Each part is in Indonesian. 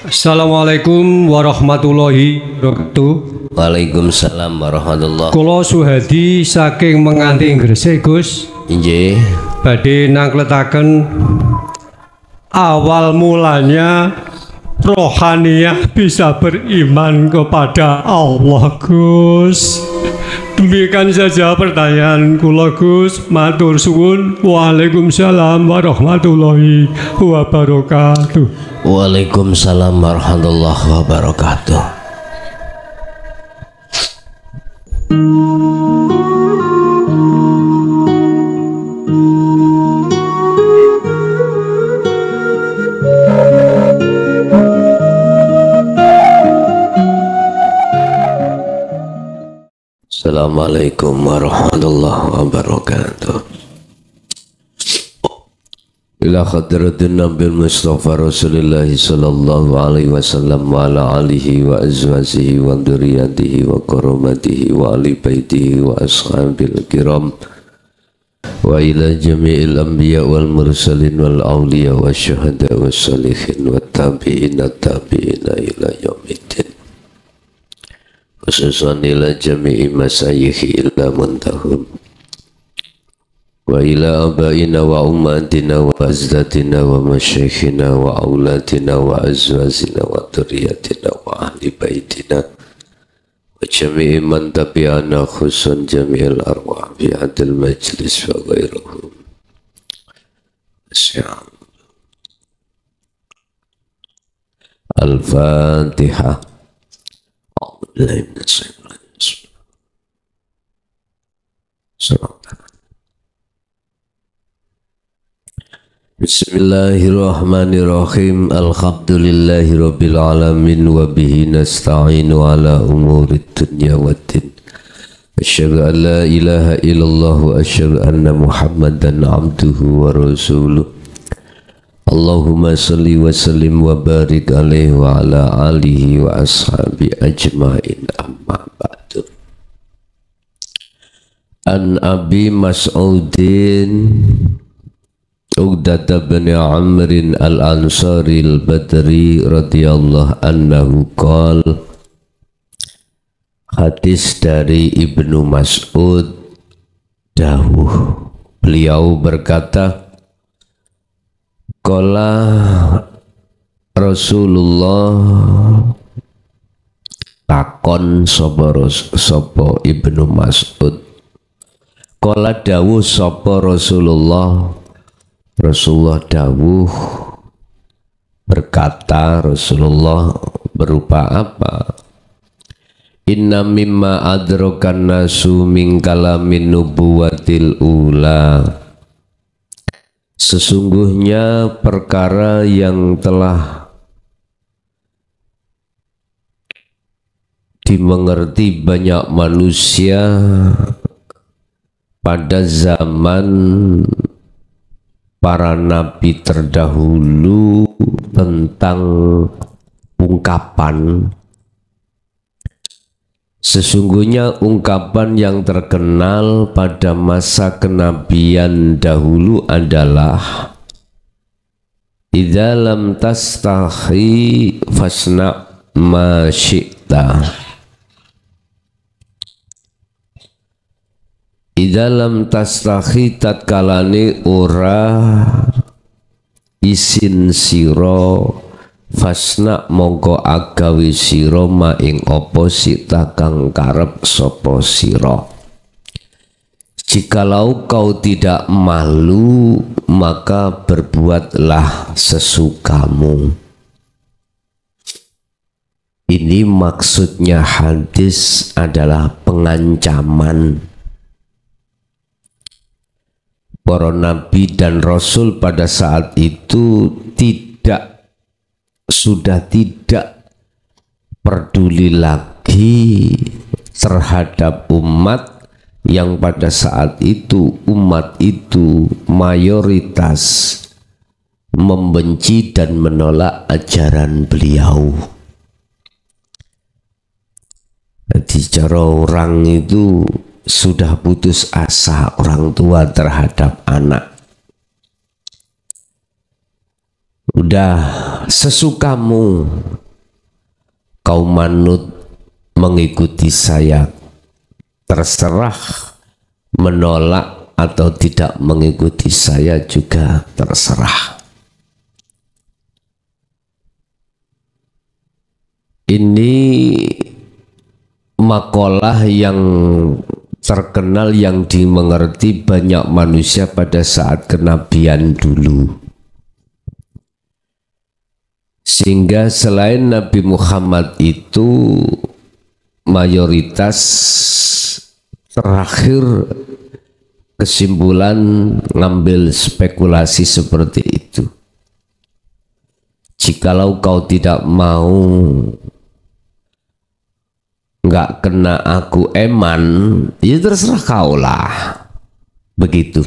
Assalamualaikum warahmatullahi wabarakatuh. Waalaikumsalam warahmatullahi. Kula Suhadi saking Menganti Gresik, Gus. Inggih. Badhe nangkletaken awal mulanya rohaniyah bisa beriman kepada Allah, Gus. Demikian saja pertanyaan kula, Gus. Matur suwun. Waalaikumsalam warahmatullahi wabarakatuh. Waalaikumsalam warahmatullahi wabarakatuh. Assalamualaikum warahmatullahi wabarakatuh. Ila hadratin Nabi Mustafa Rasulullah sallallahu alaihi wasallam wa ala alihi wa azwajihi wa dzurriyyatihi wa karamatihi wa ali baitihi wa ashabil kiram wa ila jami'il anbiya wal mursalin wal awliya wa syuhada wa salihin wa tabi'ina ila yaumiddin. Khususan ila jami'i masayikhi ila muntahum wa ila abaina wa ummatina wa azdatina wa masyayikhina wa aulatina wa azwazina wa dhurriyyatina wa ahli baitina wa jami'i man tabi'ana khususan jami'il arwah fi hadil majlis wa ghairuhum. Al-Fatihah. Bismillahirrahmanirrahim. Alhamdulillahi rabbil alamin wa bihi nasta'inu ala umurid dunya waddin. Asyhadu an la ilaha illallah wa asyhadu anna Muhammadan abduhu wa rasuluh. Allahumma salli wa sallim wa barik alaihi wa ala alihi wa ashabi ajma'in, amma ba'du. An Abi Mas'udin Uqdata bin Amrin al-Ansari al-Badri radhiyallahu anhu qal, hadis dari Ibnu Mas'ud dawuh, beliau berkata, qala Rasulullah, takon sapa Ibnu Mas'ud, qala dawuh sapa Rasulullah dawuh, berkata Rasulullah berupa apa? Inna mimma adrakan nasu min kalamin nubuwatil ula, sesungguhnya perkara yang telah dimengerti banyak manusia pada zaman para nabi terdahulu tentang ungkapan. Sesungguhnya ungkapan yang terkenal pada masa kenabian dahulu adalah idza lam tastahi fasna ma syi'ta. Idza lam tastahi, tatkalane ora isin sira, fasna mongko agawe sira ma ing apa sita kang karep sapa sira. Jikalau kau tidak malu, maka berbuatlah sesukamu. Ini maksudnya hadis adalah pengancaman. Para nabi dan rasul pada saat itu sudah tidak peduli lagi terhadap umat yang pada saat itu umat itu mayoritas membenci dan menolak ajaran beliau. Jadi cara orang itu sudah putus asa, orang tua terhadap anak. Udah sesukamu, kau manut mengikuti saya, terserah. Menolak atau tidak mengikuti saya juga terserah. Ini makalah yang terkenal yang dimengerti banyak manusia pada saat kenabian dulu. Sehingga selain Nabi Muhammad itu mayoritas terakhir kesimpulan ngambil spekulasi seperti itu. Jikalau kau tidak mau, nggak kena aku eman, ya terserah kau lah. Begitu.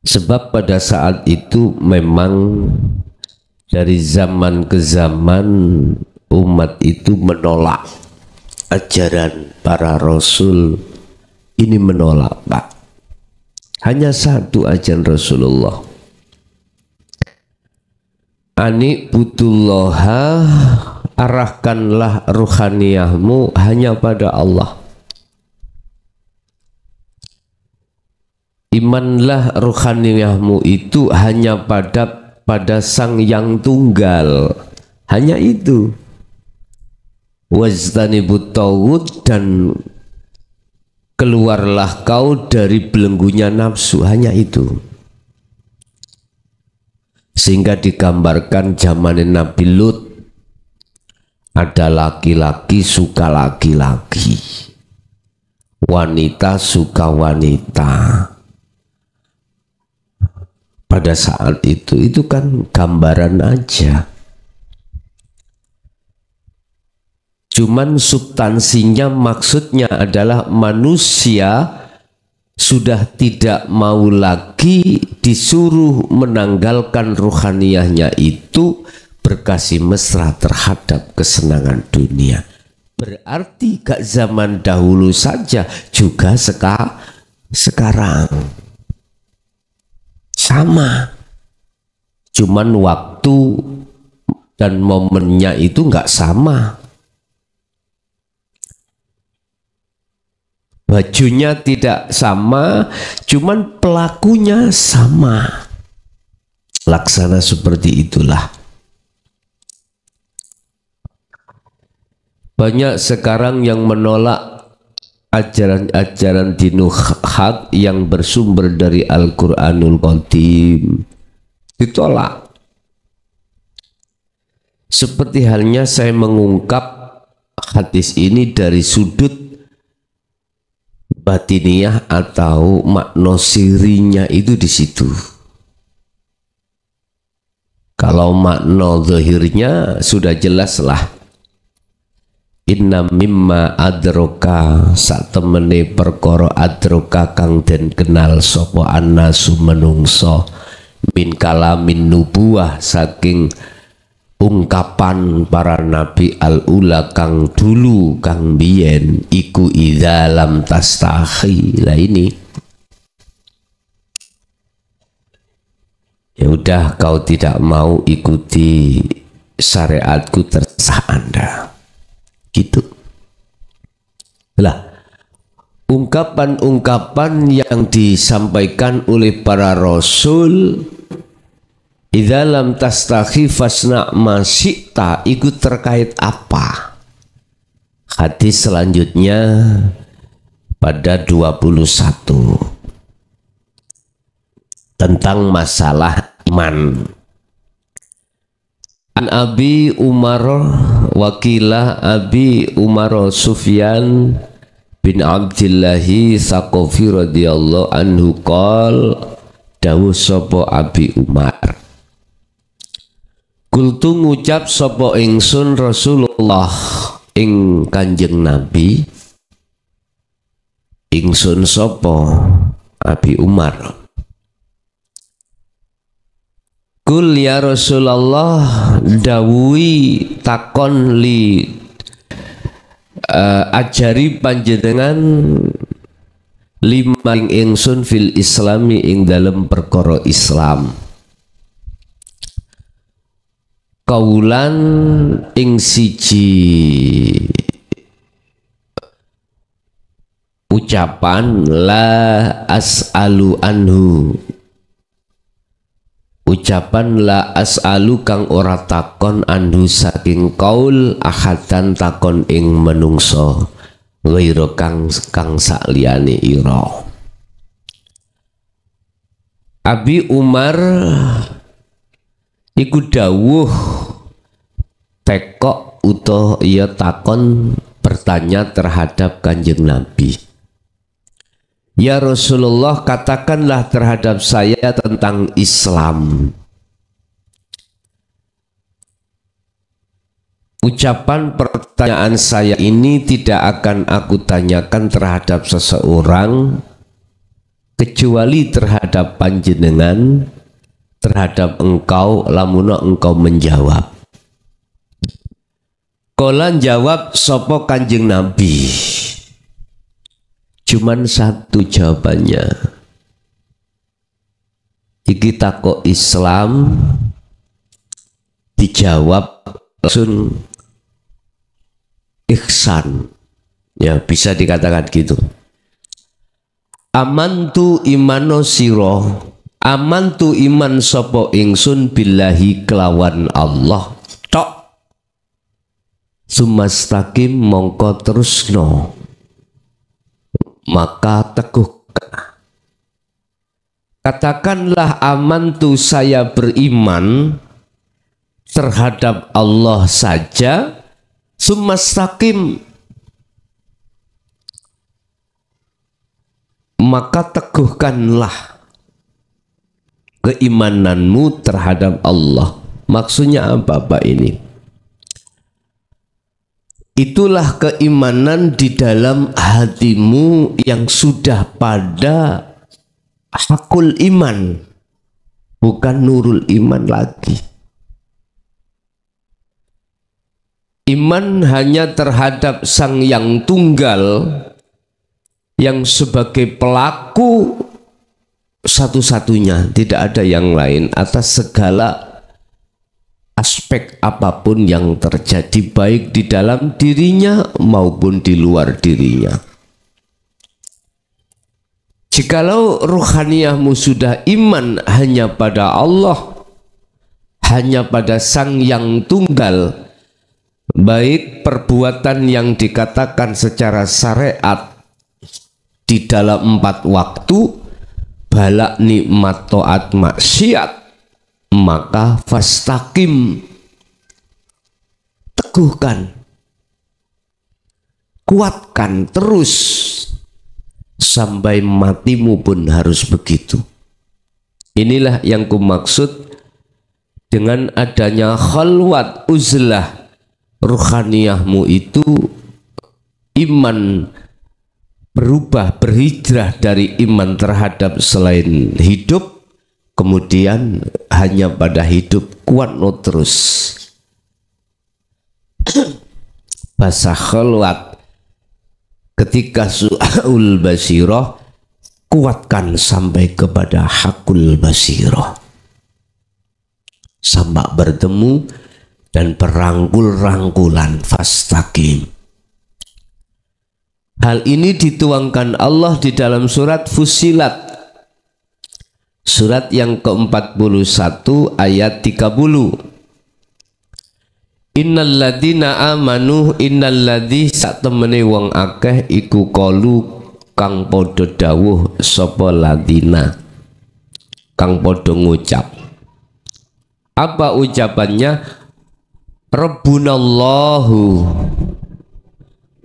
Sebab pada saat itu memang dari zaman ke zaman umat itu menolak ajaran para rasul. Ini menolak, Pak. Hanya satu ajaran Rasulullah. Ani butullaha, arahkanlah ruhaniyahmu hanya pada Allah. Imanlah ruhaniyahmu itu hanya pada Sang Yang Tunggal. Hanya itu. Wajtanibut tawud, dan keluarlah kau dari belenggunya nafsu. Hanya itu. Sehingga digambarkan zaman Nabi Lut, ada laki-laki suka laki-laki, wanita suka wanita. Pada saat itu kan gambaran aja. Cuman substansinya maksudnya adalah manusia sudah tidak mau lagi disuruh menanggalkan ruhaniyahnya itu berkasih mesra terhadap kesenangan dunia. Berarti gak zaman dahulu saja, juga sekarang sama. Cuman waktu dan momennya itu gak sama. Bajunya tidak sama, cuman pelakunya sama. Laksana seperti itulah. Banyak sekarang yang menolak ajaran-ajaran dinul haq yang bersumber dari Al-Quranul Qadim. Ditolak. Seperti halnya saya mengungkap hadis ini dari sudut batiniyah atau makna sirinya itu di situ. Kalau makna zahirnya sudah jelas lah. Inna mimma adroka, sak temene perkara adroka kang den kenal sapa annasu menungso min kalamin nubuwah, saking ungkapan para nabi al-ula kang dulu kang biyen iku idza lam tastahi. Lah ini ya udah, kau tidak mau ikuti syariatku, terserah Anda. Gitu lah ungkapan-ungkapan yang disampaikan oleh para rasul. Idza lam tastahi fasna ma syi'ta, itu terkait apa? Hadis selanjutnya pada 21 tentang masalah iman. An Abi Umar wakilah Abi Umar Sufyan bin Abdillahi Thaqafi radhiyallahu anhu qol, dawuh sapa Abi Umar, kultu ngucap sapa ingsun Rasulullah ing Kanjeng Nabi. Ingsun sapa? Abi Umar. Kul ya Rasulullah, dawuhi takon li ajari panjenengan lima ing ingsun fil islami ing dalem perkara Islam. kaulan ing siji ucapan la as'alu anhu, ucapan la as'alu kang ora takon anhu saking kaul ahadan takon ing menungso ghairu kang sakliyane ira. Abi Umar iku dawuh tekok utawa ia takon bertanya terhadap Kanjeng Nabi, ya Rasulullah, katakanlah terhadap saya tentang Islam. Ucapan pertanyaan saya ini tidak akan aku tanyakan terhadap seseorang kecuali terhadap panjenengan, terhadap engkau lamun engkau menjawab. Kolan jawab sopo Kanjeng Nabi, cuman satu jawabannya. Iki takok Islam dijawab langsung ihsan, ya bisa dikatakan gitu. Amantu imano siro, amantu iman sopo ingsun billahi kelawan Allah tok. Sumastaqim mongko terusno, maka teguhkan. Katakanlah amantu saya beriman terhadap Allah saja, sumastaqim maka teguhkanlah keimananmu terhadap Allah. Maksudnya apa Pak ini? Itulah keimanan di dalam hatimu yang sudah pada hakul iman, bukan nurul iman lagi. Iman hanya terhadap Sang Yang Tunggal yang sebagai pelaku satu-satunya, tidak ada yang lain atas segala aspek apapun yang terjadi baik di dalam dirinya maupun di luar dirinya. Jikalau ruhaniyahmu sudah iman hanya pada Allah, hanya pada Sang Yang Tunggal, baik perbuatan yang dikatakan secara syariat di dalam 4 waktu, balak nikmat taat maksiat, maka fastaqim, teguhkan, kuatkan terus sampai matimu pun harus begitu. Inilah yang kumaksud dengan adanya khalwat uzlah ruhaniyahmu itu, iman berubah, berhijrah dari iman terhadap selain hidup, kemudian hanya pada hidup, kuat no terus. Bahasa khalwat ketika su'ul basirah, kuatkan sampai kepada hakul basirah, sampai bertemu dan berangkul-rangkulan, fastaqim. Hal ini dituangkan Allah di dalam surat Fussilat, surat yang ke-41 ayat 30. Innalladzina amanu, innalladzi satemene wong akeh iku qalu kang padha dawuh sapa ladina, kang padha ngucap. Apa ucapannya? Rabbunallahu,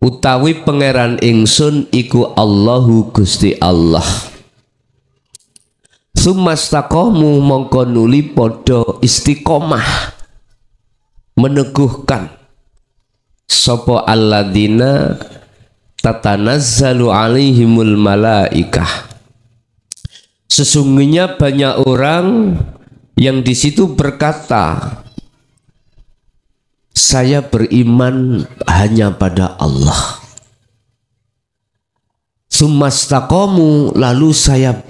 utawi pangeran ingsun iku Allahu Gusti Allah. Sumastaqamu mongko nuli padha istiqomah meneguhkan sapa alladzina tatanazzalu alaihimul malaikah. Sesungguhnya banyak orang yang di situ berkata, saya beriman hanya pada Allah. Sumastaqamu, lalu saya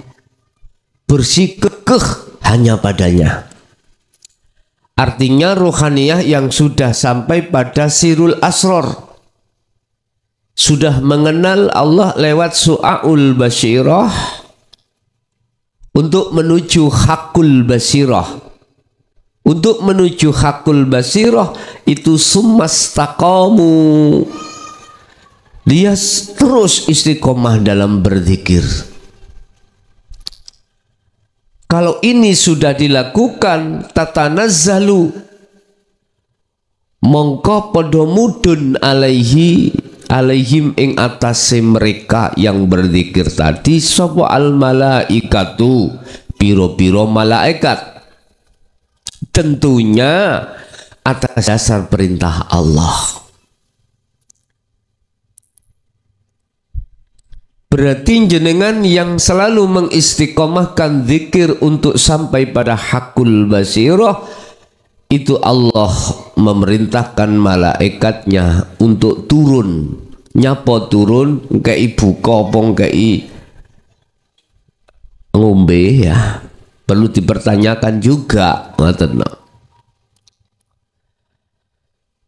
bersikukuh hanya padanya. Artinya ruhaniyah yang sudah sampai pada sirul asror, sudah mengenal Allah lewat su'aul basirah untuk menuju hakul basirah. Untuk menuju hakul basirah itu summastaqamu, dia terus istiqomah dalam berzikir. Kalau ini sudah dilakukan, tatanazzalu, mongko podo mudun alaihim ing atase mereka yang berzikir tadi sapa al malaikatu, piro-piro malaikat, tentunya atas dasar perintah Allah. Berarti jenengan yang selalu mengistiqomahkan zikir untuk sampai pada hakul basirah, itu Allah memerintahkan malaikatnya untuk turun. Nyapa turun? Kei buka apa kei ngombe ya? Perlu dipertanyakan juga.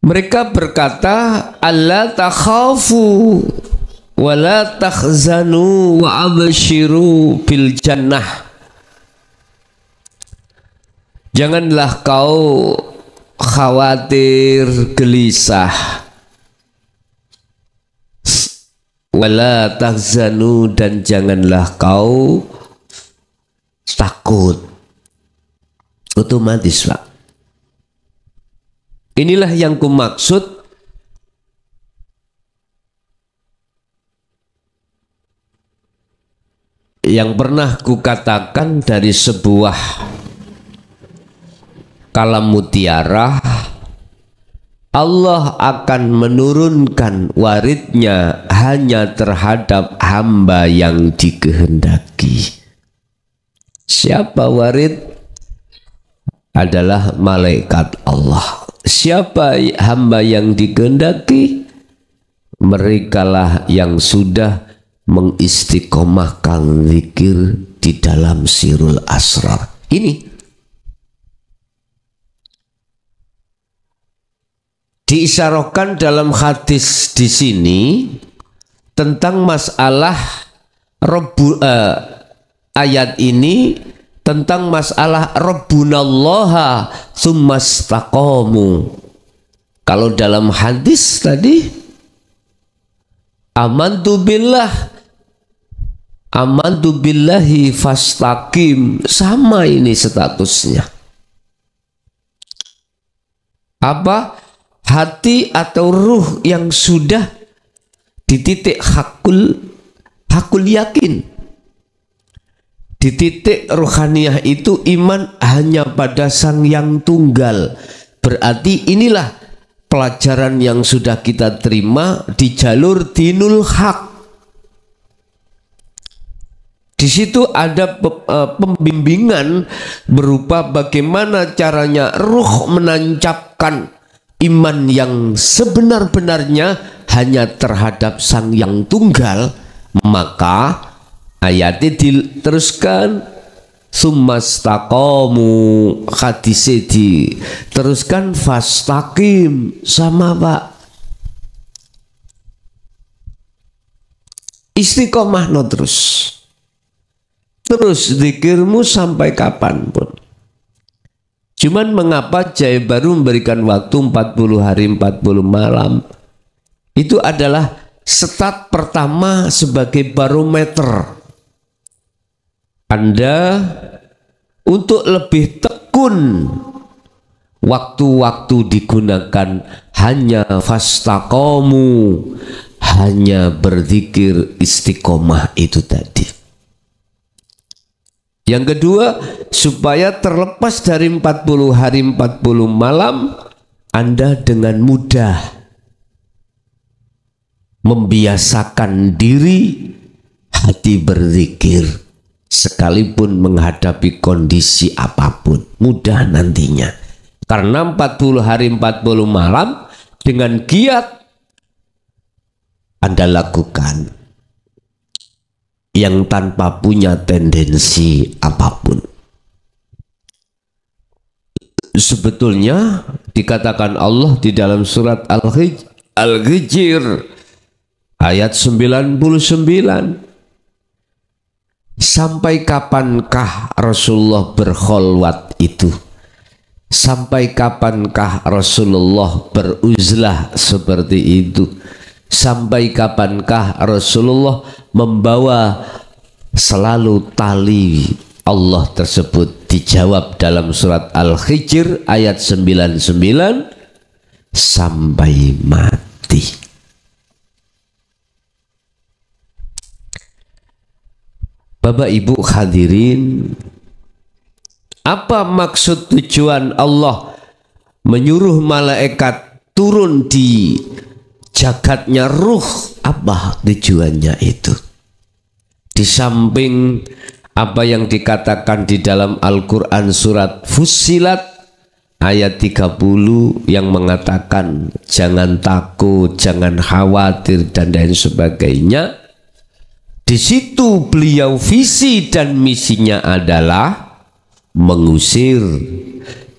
Mereka berkata, alla takhafu wala takhzanu wa abshiru bil jannah. Janganlah kau khawatir, gelisah, wala takhzanu, dan janganlah kau takut. Otomatis, Pak. Inilah yang kumaksud yang pernah kukatakan dari sebuah kalam mutiara. Allah akan menurunkan waridnya hanya terhadap hamba yang dikehendaki. Siapa warid? Adalah malaikat Allah. Siapa hamba yang dikehendaki? Merekalah yang sudah mengistiqomahkan zikir di dalam sirul asrar. Ini diisyaratkan dalam hadis di sini tentang masalah ayat ini tentang masalah Rabbunallaha summastaqamu. Kalau dalam hadis tadi amantu billahi fastaqim, sama ini statusnya. Apa? Hati atau ruh yang sudah di titik hakul yakin, di titik ruhaniyah itu iman hanya pada Sang Yang Tunggal. Berarti inilah pelajaran yang sudah kita terima di jalur dinul haq. Di situ ada pembimbingan berupa bagaimana caranya ruh menancapkan iman yang sebenar-benarnya hanya terhadap Sang Yang Tunggal. Maka ayatnya diteruskan summastaqamu, hadisnya diteruskan fastaqim, sama Pak. Istiqomah no terus zikirmu sampai kapanpun. Cuman mengapa Jaya Baru memberikan waktu 40 hari 40 malam? Itu adalah start pertama sebagai barometer Anda untuk lebih tekun. Waktu-waktu digunakan hanya fastaqamu, hanya berzikir istiqomah itu tadi. Yang kedua, supaya terlepas dari 40 hari 40 malam, Anda dengan mudah membiasakan diri hati berzikir sekalipun menghadapi kondisi apapun. Mudah nantinya. Karena 40 hari 40 malam dengan giat Anda lakukan yang tanpa punya tendensi apapun. sebetulnya dikatakan Allah di dalam surat Al-Hijr ayat 99. Sampai kapankah Rasulullah berkholwat itu? Sampai kapankah Rasulullah beruzlah seperti itu? Sampai kapankah Rasulullah membawa selalu tali Allah tersebut? Dijawab dalam surat Al-Hijr ayat 99, sampai mati. Bapak Ibu hadirin, apa maksud tujuan Allah menyuruh malaikat turun di jagatnya ruh? Apa tujuannya itu? Di samping apa yang dikatakan di dalam Al-Quran surat Fussilat ayat 30 yang mengatakan jangan takut, jangan khawatir dan lain sebagainya. Di situ beliau visi dan misinya adalah mengusir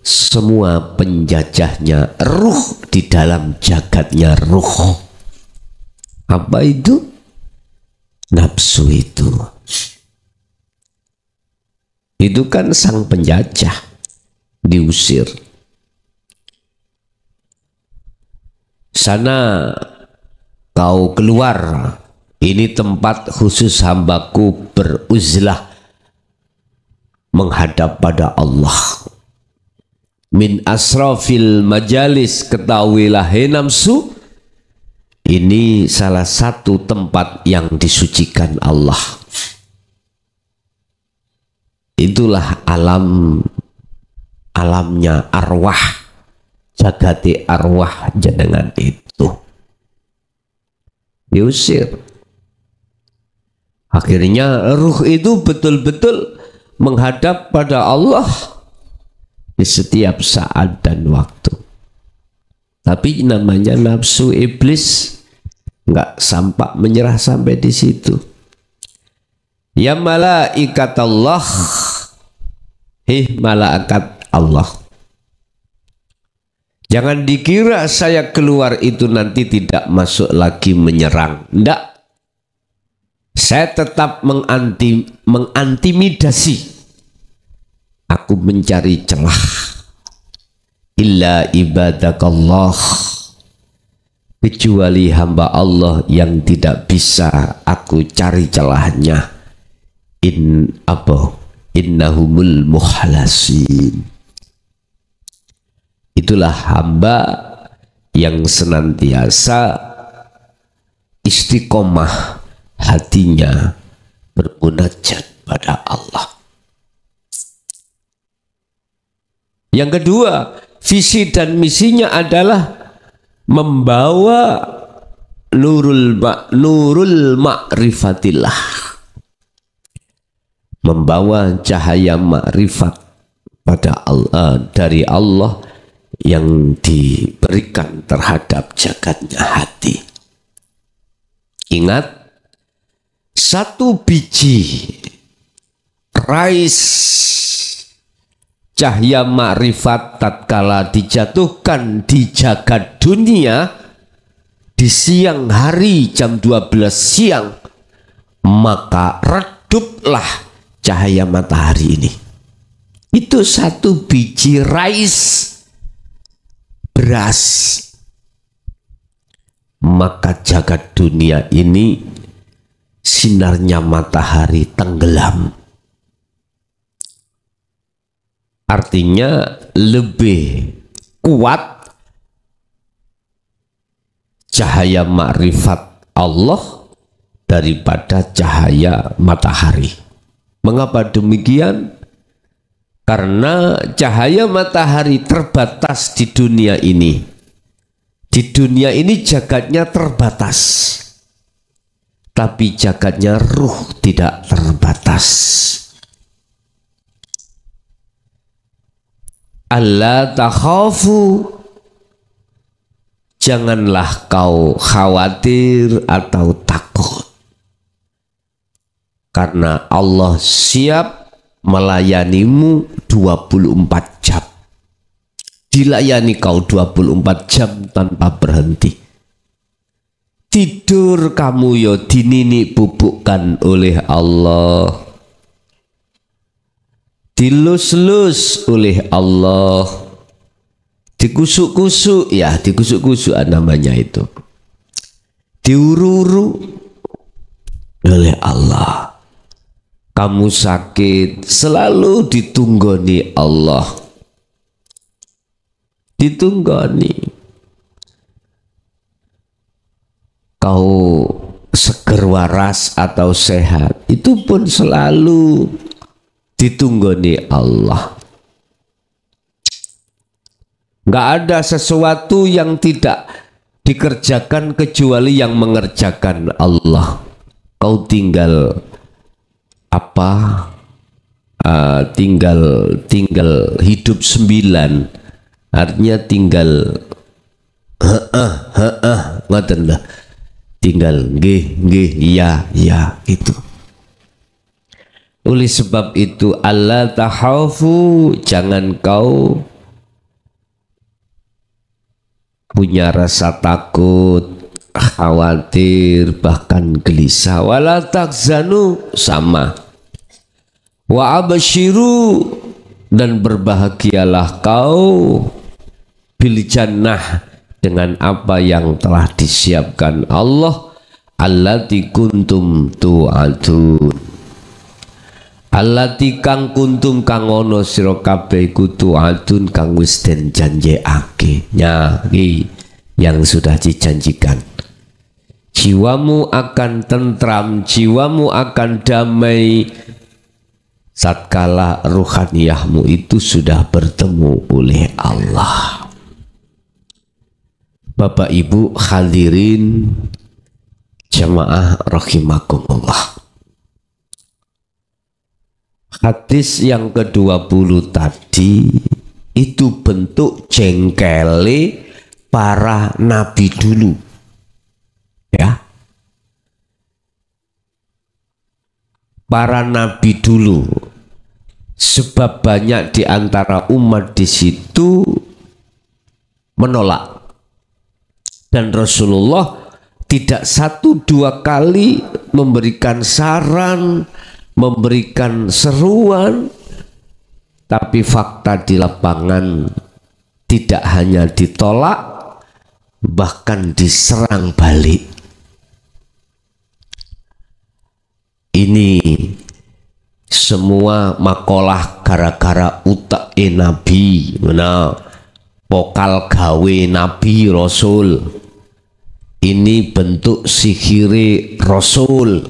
semua penjajahnya ruh di dalam jagatnya ruh. Apa itu? Nafsu itu. Itu kan sang penjajah diusir. Sana kau keluar. Ini tempat khusus hambaku beruzlah menghadap pada Allah. Min asrafil majalis, ketahuilah he nafsu, ini salah satu tempat yang disucikan Allah. Itulah alamnya arwah, jagati arwah jenengan itu diusir. Akhirnya ruh itu betul-betul menghadap pada Allah di setiap saat dan waktu. Tapi namanya nafsu iblis nggak sampai menyerah sampai di situ. Ya malaikat Allah, malaikat Allah, jangan dikira saya keluar itu nanti tidak masuk lagi menyerang. Nggak. Saya tetap mengintimidasi. Aku mencari celah. Illa ibadakallah, kecuali hamba Allah yang tidak bisa aku cari celahnya. Innahumul muhlasin. Itulah hamba yang senantiasa istiqomah hatinya bermunajat pada Allah. Yang kedua, visi dan misinya adalah membawa nurul ma'rifatillah, membawa cahaya makrifat pada Allah, dari Allah yang diberikan terhadap jagatnya hati. Ingat, satu biji rais cahaya makrifat tatkala dijatuhkan di jagat dunia di siang hari jam 12 siang, maka reduplah cahaya matahari ini. Itu satu biji rais beras, maka jagat dunia ini sinarnya matahari tenggelam. Artinya lebih kuat cahaya makrifat Allah daripada cahaya matahari. Mengapa demikian? Karena cahaya matahari terbatas di dunia ini. Di dunia ini jagatnya terbatas, tapi jagatnya ruh tidak terbatas. Allah takhafu, janganlah kau khawatir atau takut, karena Allah siap melayanimu 24 jam. dilayani kau 24 jam tanpa berhenti. Tidur kamu yo dinini bubukkan oleh Allah, dilus-lus oleh Allah, dikusuk-kusuk, ya dikusuk-kusuk namanya itu, diuru-uru oleh Allah. Kamu sakit selalu ditunggoni Allah, ditunggoni. Kau seger waras atau sehat, itu pun selalu ditunggoni Allah. Nggak ada sesuatu yang tidak dikerjakan kecuali yang mengerjakan Allah. Kau tinggal apa? Tinggal hidup 9, artinya tinggal ngoten lah. Tinggal nggih ya itu. Oleh sebab itu Allah tahafu, jangan kau punya rasa takut, khawatir, bahkan gelisah. Wala takzanu, sama. Wa abshiru, dan berbahagialah kau bil jannah, dengan apa yang telah disiapkan Allah, allati kuntum tu'adun, allati kang kuntum kang ono sira kabeh tu'adun kang wis den janjekake. Iki yang sudah dijanjikan. Jiwamu akan tentram, jiwamu akan damai tatkala ruhaniyahmu itu sudah bertemu oleh Allah. Bapak Ibu hadirin jamaah rahimakumullah. Hadis yang ke-20 tadi itu bentuk jengkele para nabi dulu, ya. Para nabi dulu, sebab banyak di antara umat di situ menolak. Dan Rasulullah tidak 1-2 kali memberikan saran, memberikan seruan, tapi fakta di lapangan tidak hanya ditolak, bahkan diserang balik. Ini semua makalah gara-gara utak nabi, mana pokal gawe nabi Rasul. Ini bentuk sihiri Rasul.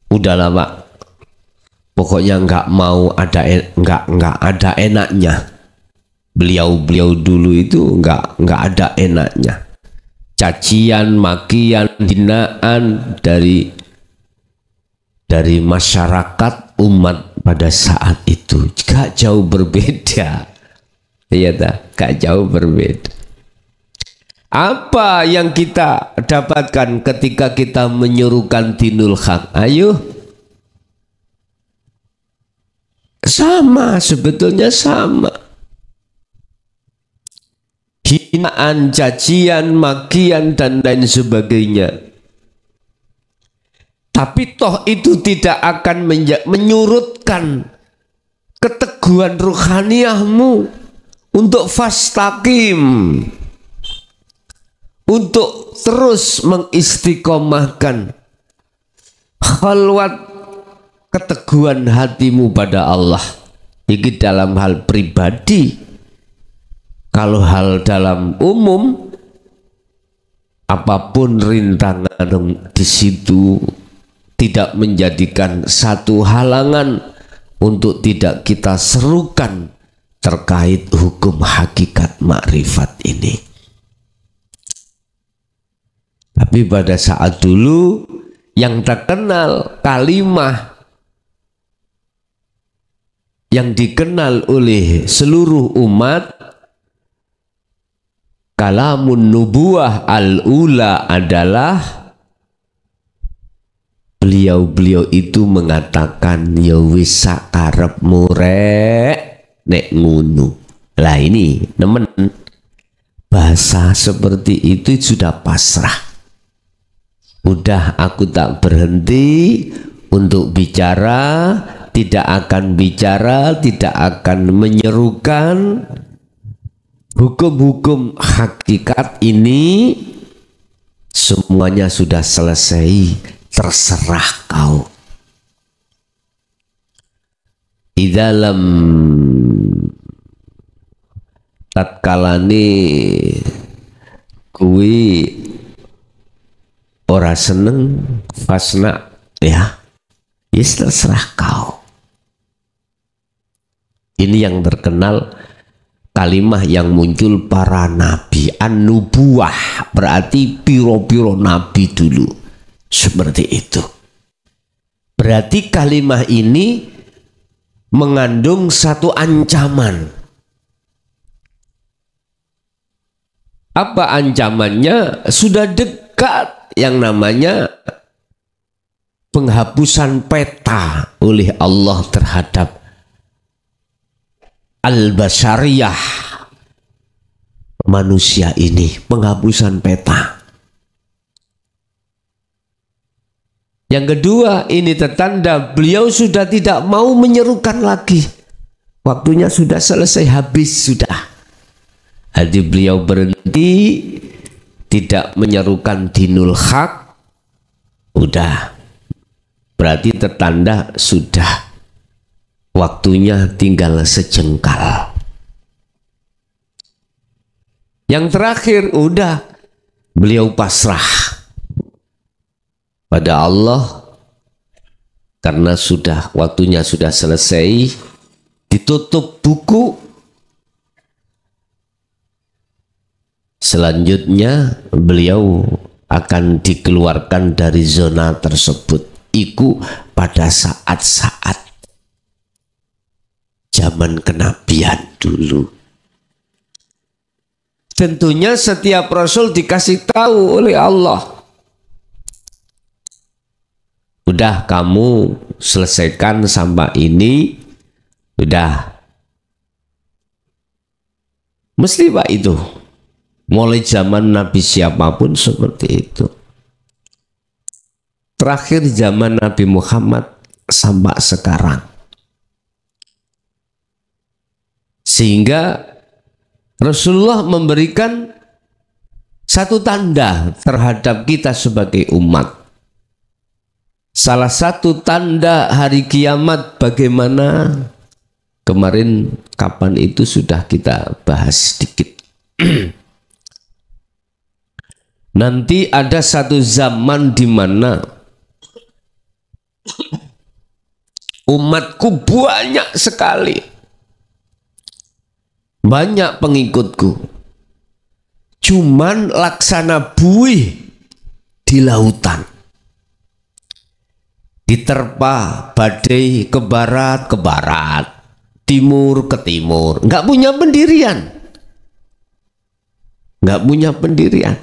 Udahlah Pak, pokoknya nggak mau ada nggak ada enaknya. Beliau dulu itu nggak ada enaknya. Cacian, makian, hinaan dari masyarakat umat pada saat itu gak jauh berbeda. Iya tak, gak jauh berbeda. Apa yang kita dapatkan ketika kita menyerukan dinul haq? Ayo, sama, sebetulnya sama. Hinaan, cacian, makian, dan lain sebagainya. Tapi toh itu tidak akan menyurutkan keteguhan ruhaniyahmu untuk fastaqim, untuk terus mengistiqomahkan khalwat keteguhan hatimu pada Allah. Ini dalam hal pribadi. Kalau hal dalam umum, apapun rintangan di situ tidak menjadikan satu halangan untuk tidak kita serukan terkait hukum hakikat makrifat ini. Tapi pada saat dulu yang terkenal kalimah yang dikenal oleh seluruh umat, kalamun nubuwah al-ula, adalah beliau itu mengatakan ya wis sakarepmu rek nek ngunu. Lah ini teman, bahasa seperti itu sudah pasrah. Udah aku tak berhenti untuk bicara, tidak akan bicara, tidak akan menyerukan hukum-hukum hakikat ini, semuanya sudah selesai, terserah kau. Di dalam tatkalane kui ora seneng fasna ya, yes terserah kau. Ini yang terkenal kalimah yang muncul para nabi, an-nubuwah, berarti piro-piro nabi dulu seperti itu. Berarti kalimah ini mengandung satu ancaman. Apa ancamannya? Sudah dekat yang namanya penghapusan peta oleh Allah terhadap al-basariyah, manusia ini, penghapusan peta. Yang kedua, ini tertanda beliau sudah tidak mau menyerukan lagi. Waktunya sudah selesai, habis sudah. Jadi beliau berhenti, tidak menyerukan dinul haq. Udah. Berarti tertanda sudah. Waktunya tinggal sejengkal. Yang terakhir, udah. Beliau pasrah pada Allah, karena sudah waktunya sudah selesai, ditutup buku. Selanjutnya beliau akan dikeluarkan dari zona tersebut. Iku pada saat-saat zaman kenabian dulu. Tentunya setiap rasul dikasih tahu oleh Allah, udah kamu selesaikan sampai ini, udah. Mesti Pak itu. Mulai zaman Nabi siapapun seperti itu. Terakhir zaman Nabi Muhammad sampai sekarang. Sehingga Rasulullah memberikan satu tanda terhadap kita sebagai umat. Salah satu tanda hari kiamat bagaimana? Kemarin kapan itu sudah kita bahas sedikit. Nanti ada satu zaman di mana umatku banyak sekali. Banyak pengikutku. Cuman laksana buih di lautan. Diterpa badai ke barat, timur ke timur, nggak punya pendirian,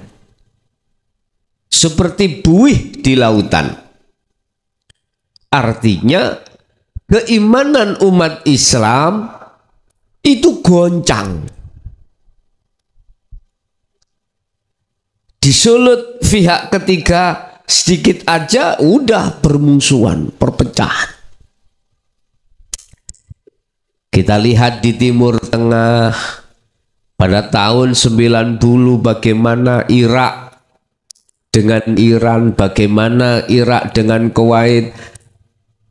seperti buih di lautan. Artinya keimanan umat Islam itu goncang, disulut pihak ketiga. Sedikit aja udah bermusuhan, perpecahan. Kita lihat di Timur Tengah pada tahun 90 bagaimana Irak dengan Iran, bagaimana Irak dengan Kuwait,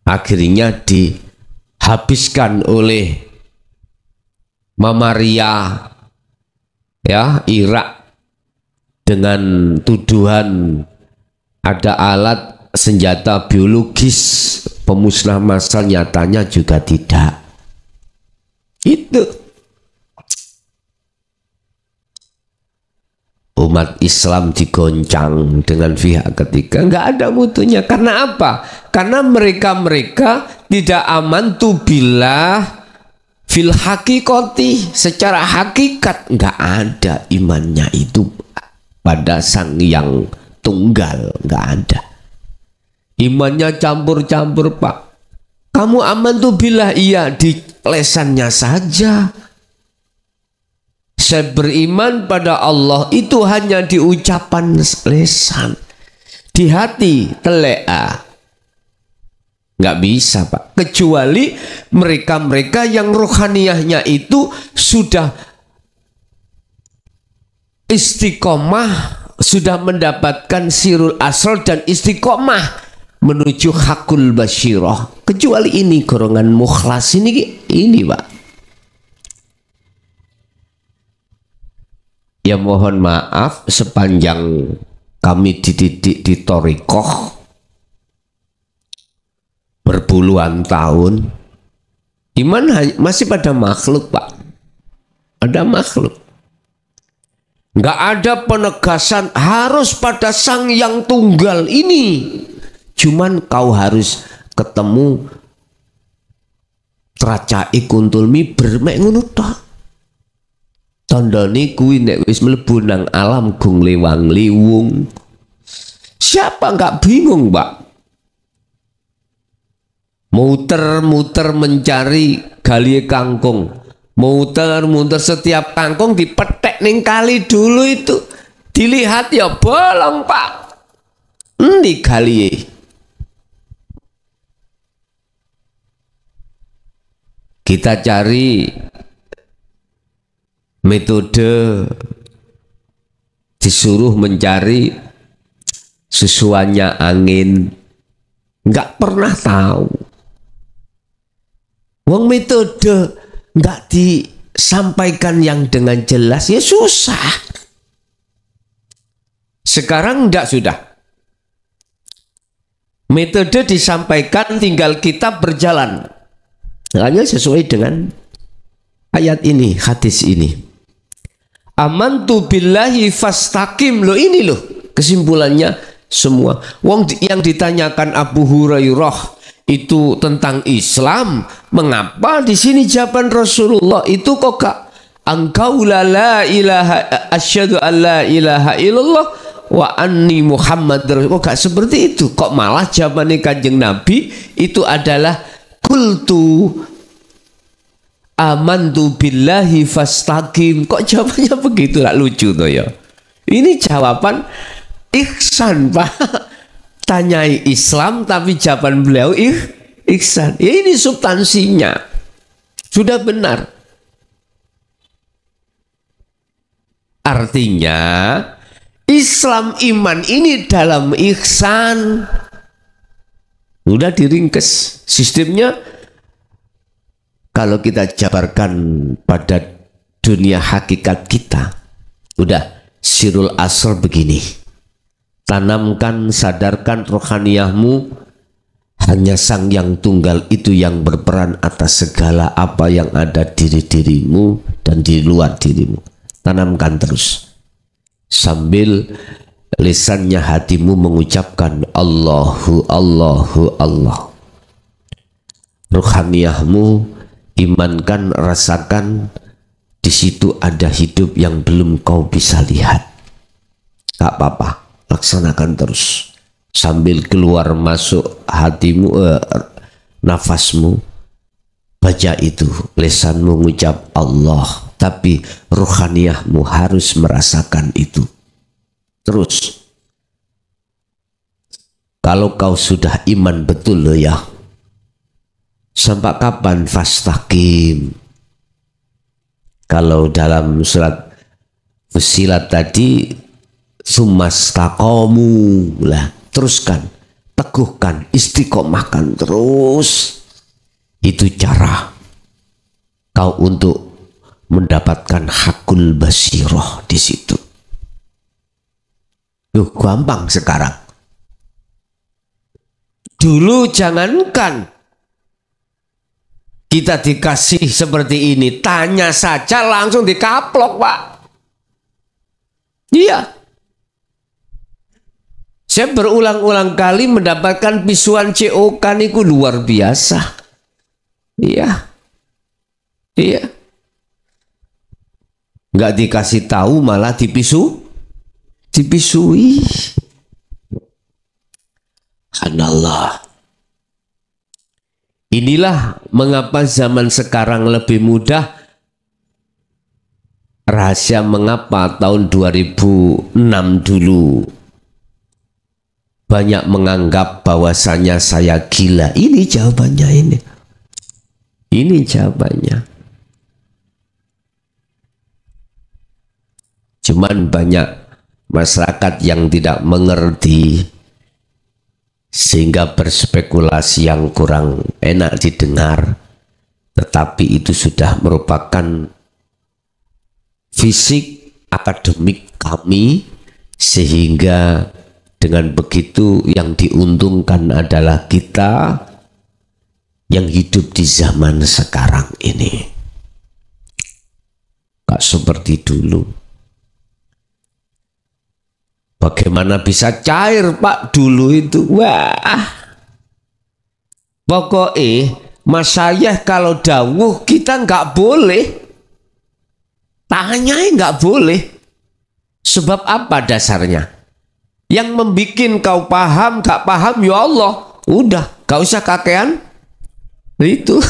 akhirnya dihabiskan oleh Mamaria ya, Irak dengan tuduhan ada alat senjata biologis pemusnah massal, nyatanya juga tidak. Itu umat Islam digoncang dengan pihak ketiga, nggak ada mutunya. Karena apa? Karena mereka tidak aman tu billah fil hakikoti, secara hakikat nggak ada imannya itu pada Sang Yang Tunggal, nggak ada. Imannya campur-campur Pak. Kamu aman tuh billah, iya di lesannya saja. Saya beriman pada Allah itu hanya di ucapan lisan, di hati telea. Nggak bisa Pak, kecuali mereka-mereka yang rohaniyahnya itu sudah istiqomah, sudah mendapatkan sirul asrar dan istiqomah menuju hakul basyirah. Kecuali ini golongan mukhlas ini Pak. Ya mohon maaf, sepanjang kami dididik di thariqah berpuluhan tahun, iman masih pada makhluk Pak. Ada makhluk. Nggak ada penegasan harus pada sang yang tunggal ini. Cuman kau harus ketemu tracai kuntulmi bermek ngono tok. Tandane kuwi nek wis mlebu nang alam gung lewang liwung. Siapa nggak bingung, Mbak? Muter-muter mencari gali kangkung. Muter-muter setiap kangkung dipetek ning kali dulu itu. Dilihat ya bolong, Pak. Endi gali? Kita cari metode, disuruh mencari sesuanya angin, nggak pernah tahu. Wong metode nggak disampaikan yang dengan jelas ya susah. Sekarang enggak, sudah. Metode disampaikan, tinggal kita berjalan hanya sesuai dengan ayat ini, hadis ini. Amantu billahi fastaqim. Loh ini loh kesimpulannya semua. Wong yang ditanyakan Abu Hurairah itu tentang Islam, mengapa di sini jawaban Rasulullah itu kok gak engkau la ilaha asyhadu alla ilaha illallah wa anni Muhammad, kok gak seperti itu? Kok malah jawabannya Kanjeng Nabi itu adalah qultu amantu billahi fastaqim. Kok jawabannya begitu? Lah lucu tuh ya. Ini jawaban ihsan, Pak. Tanyai Islam tapi jawaban beliau ihsan. Ya ini substansinya. Sudah benar. Artinya Islam iman ini dalam ihsan. Sudah diringkes sistemnya. Kalau kita jabarkan pada dunia hakikat kita, udah sirul asr begini. Tanamkan, sadarkan rohaniyahmu, hanya sang yang tunggal itu yang berperan atas segala apa yang ada dirimu dan di luar dirimu. Tanamkan terus. Sambil lisannya hatimu mengucapkan Allahu, Allahu, Allah. Rohaniyahmu imankan, rasakan, di situ ada hidup yang belum kau bisa lihat. Gak apa-apa, laksanakan terus. Sambil keluar masuk hatimu, nafasmu, baca itu, lisanmu mengucap Allah, tapi rohaniyahmu harus merasakan itu. Terus, kalau kau sudah iman betul loh ya, sampai kapan fastaqim? Kalau dalam surat Fussilat tadi sumastaqamu lah, teruskan, teguhkan, istiqomahkan terus. Itu cara kau untuk mendapatkan hakul basirah di situ. Yuh, gampang sekarang. Dulu jangankan kita dikasih seperti ini, tanya saja langsung dikaplok, Pak. Iya. Saya berulang-ulang kali mendapatkan pisuan COK niku luar biasa. Iya. Iya. Nggak dikasih tahu malah dipisui. Subhanallah. Inilah mengapa zaman sekarang lebih mudah rahasia mengapa tahun 2006 dulu banyak menganggap bahwasanya saya gila. Ini jawabannya ini. Ini jawabannya. Cuman banyak masyarakat yang tidak mengerti sehingga berspekulasi yang kurang enak didengar. Tetapi itu sudah merupakan fisik akademik kami, sehingga dengan begitu yang diuntungkan adalah kita yang hidup di zaman sekarang ini. Gak seperti dulu. Bagaimana bisa cair Pak dulu itu? Wah. Pokoknya Masyayikh kalau dawuh kita nggak boleh. Tanya nggak boleh. Sebab apa dasarnya? Yang membikin kau paham, gak paham, ya Allah, udah, gak usah kakean. Itu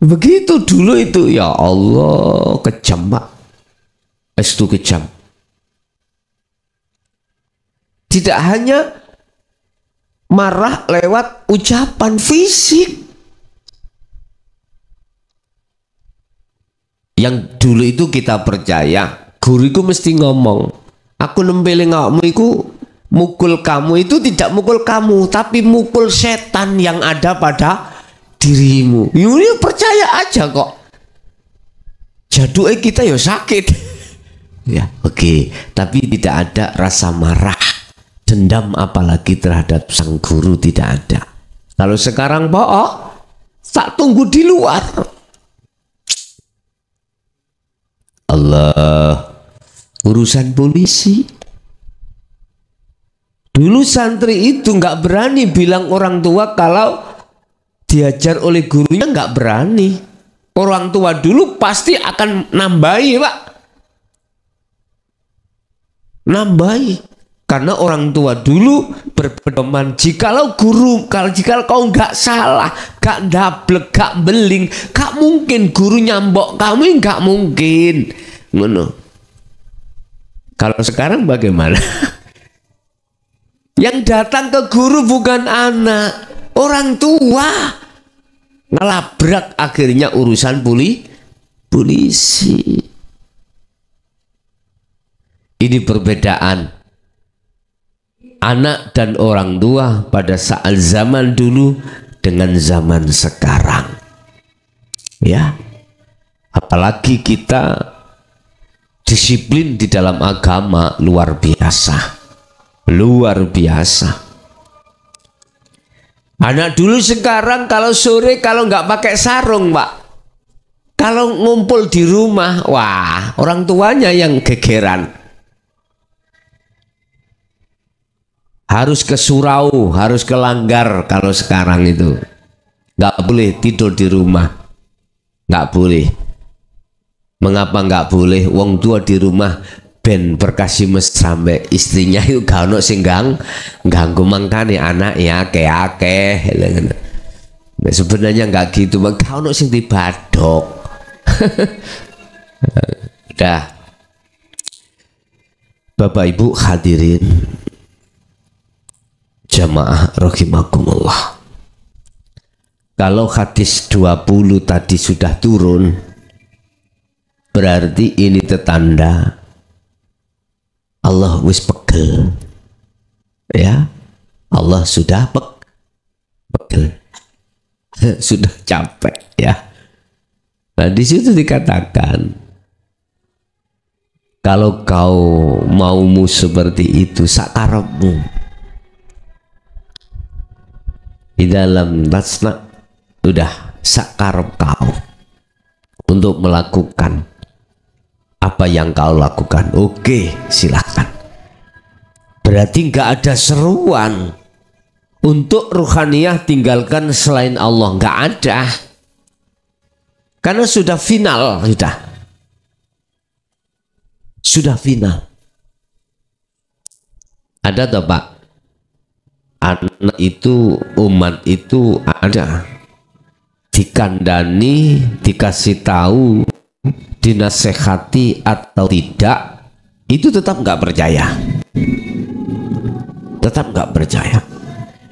begitu dulu itu, ya Allah, kejam Pak. Itu kejam. Tidak hanya marah lewat ucapan fisik. Yang dulu itu kita percaya, guruku mesti ngomong, aku nempeli ngakmu itu mukul kamu, itu tidak mukul kamu, tapi mukul setan yang ada pada dirimu. Ini percaya aja kok. Jaduknya kita ya sakit. Ya, oke. Tapi tidak ada rasa marah, dendam apalagi terhadap sang guru, tidak ada. Kalau sekarang tak tunggu di luar. Allah. Urusan polisi. Dulu santri itu nggak berani bilang orang tua kalau diajar oleh gurunya, nggak berani. Orang tua dulu pasti akan nambahi Pak. Nambahi. Karena orang tua dulu berpedoman, jikalau kau nggak salah, nggak dablek, nggak beling, nggak mungkin guru nyambok kamu, nggak mungkin. Ngono. Kalau sekarang bagaimana? Yang datang ke guru bukan anak, orang tua. Ngelabrak akhirnya urusan polisi. Ini perbedaan anak dan orang tua pada saat zaman dulu dengan zaman sekarang. Ya. Apalagi kita disiplin di dalam agama luar biasa. Luar biasa. Anak dulu sekarang kalau sore kalau nggak pakai sarung Pak, kalau ngumpul di rumah, wah orang tuanya yang gegeran. Harus ke surau, harus ke langgar. Kalau sekarang itu nggak boleh tidur di rumah, nggak boleh. Mengapa nggak boleh? Wong tua di rumah ben berkasih mes sampai istrinya itu gak ono sing ganggu mangkane anak ya akeh. Nah, sebenarnya nggak gitu, gak ono sing dibadok. Dah. Bapak Ibu hadirin jamaah rahimakumullah. Kalau hadis 20 tadi sudah turun, berarti ini tetanda Allah wis pegel. Ya, Allah sudah pegel. Sudah capek ya. Nah, di situ dikatakan kalau kau maumu seperti itu sakarepmu, di dalam tasna udah sakarep kau untuk melakukan apa yang kau lakukan. Oke, silahkan. Berarti nggak ada seruan untuk ruhaniyah tinggalkan selain Allah, nggak ada. Karena sudah final, sudah final. Ada toh Pak? Anak itu, umat itu ada dikandani, dikasih tahu dinasehati atau tidak, itu tetap nggak percaya. Tetap nggak percaya.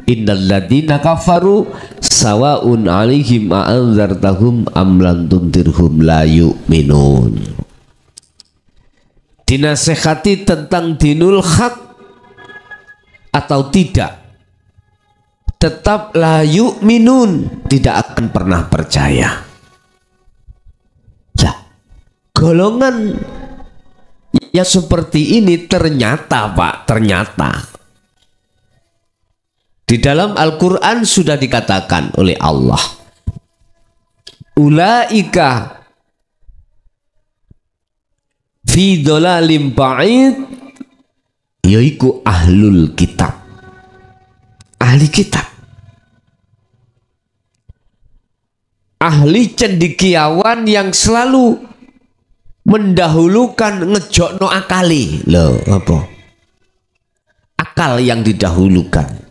Innal ladzina kafaru sawaun 'alaihim a'anzartahum am lam tundirhum la yu'minun. Dinasehati tentang dinul haq atau tidak, tetap la yu'minun, tidak akan pernah percaya. Ya, golongan yang seperti ini ternyata Pak, ternyata di dalam Al-Quran sudah dikatakan oleh Allah, ulaika fi dhalalim ba'id, yaiku ahlul kitab, ahli kitab, ahli cendekiawan yang selalu mendahulukan ngejokno akali. Loh, apa? Akal yang didahulukan.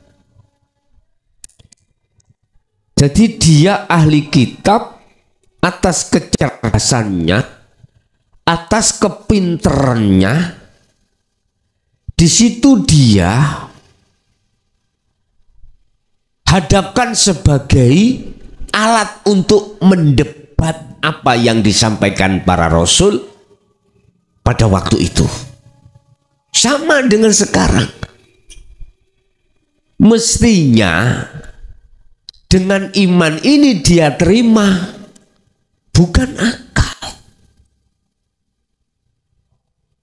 Jadi dia ahli kitab atas kecerdasannya, atas kepinterannya. Di situ dia hadapkan sebagai alat untuk mendebat apa yang disampaikan para rasul pada waktu itu. Sama dengan sekarang. Mestinya dengan iman ini dia terima, bukan akal.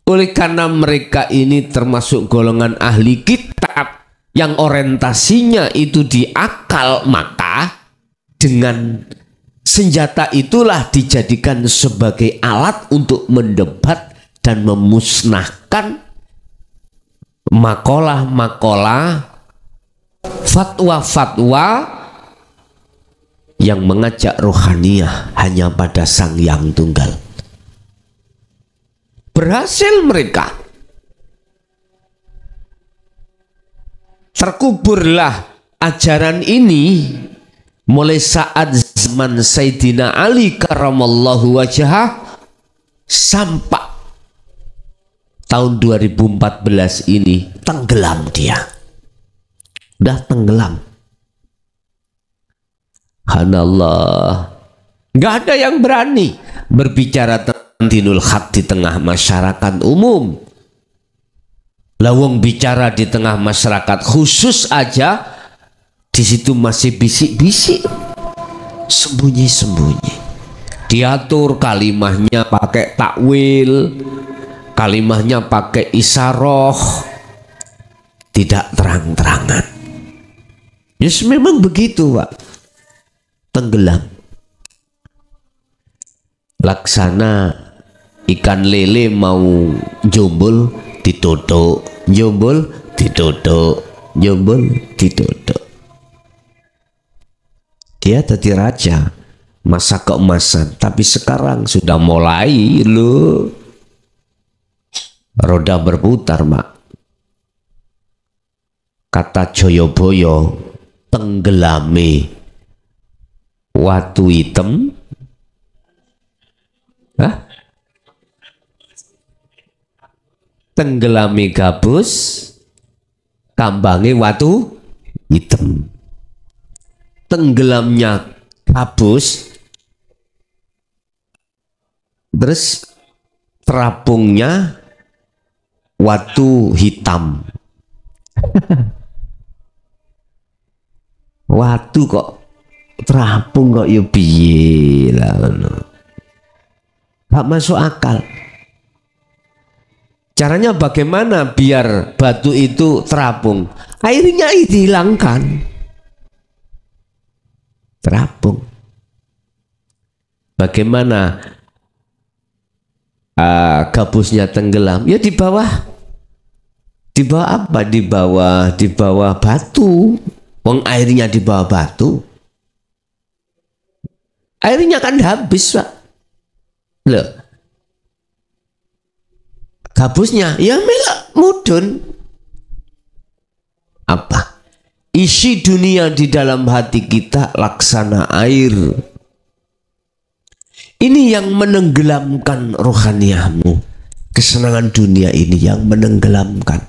Oleh karena mereka ini termasuk golongan ahli kitab yang orientasinya itu di akal, maka dengan senjata itulah dijadikan sebagai alat untuk mendebat dan memusnahkan makalah-makalah, fatwa-fatwa yang mengajak rohaniah hanya pada Sang Yang Tunggal. Berhasil mereka. Terkuburlah ajaran ini mulai saat zaman Sayyidina Ali karamallahu wajhah sampai tahun 2014 ini tenggelam dia. Udah tenggelam. Hanallah, nggak ada yang berani berbicara tentang dinul haq di tengah masyarakat umum. Lawang bicara di tengah masyarakat khusus aja, di situ masih bisik-bisik, sembunyi-sembunyi. Diatur kalimahnya pakai takwil, kalimahnya pakai isaroh, tidak terang-terangan. Yes, memang begitu Pak. Tenggelam laksana ikan lele mau jombol ditutuk, jombol ditutuk, jombol ditutuk. Dia tadi raja masa keemasan, tapi sekarang sudah mulai loh roda berputar Mak. Kata Joyoboyo, tenggelame watu hitam, tenggelami gabus, kambangi watu hitam. Tenggelamnya gabus, terus terapungnya watu hitam. Watu kok terapung kok ya piye lah, gak masuk akal. Caranya bagaimana biar batu itu terapung? Airnya dihilangkan, terapung. Bagaimana gabusnya tenggelam? Ya di bawah apa? Di bawah batu. Wong airnya di bawah batu. Airnya kan habis Pak. Loh, gabusnya ya melak mudun. Apa? Isi dunia di dalam hati kita laksana air. Ini yang menenggelamkan rohaniahmu. Kesenangan dunia ini yang menenggelamkan.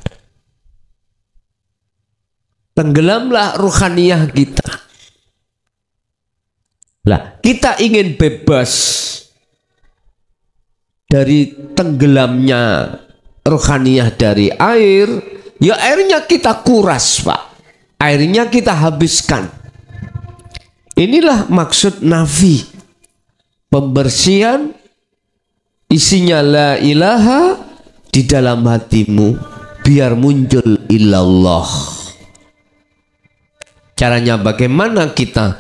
Tenggelamlah rohaniah kita. Lah, kita ingin bebas dari tenggelamnya rohaniah dari air, ya airnya kita kuras, Pak. Airnya kita habiskan. Inilah maksud nafi. Pembersihan isinya la ilaha di dalam hatimu biar muncul illallah. Caranya bagaimana kita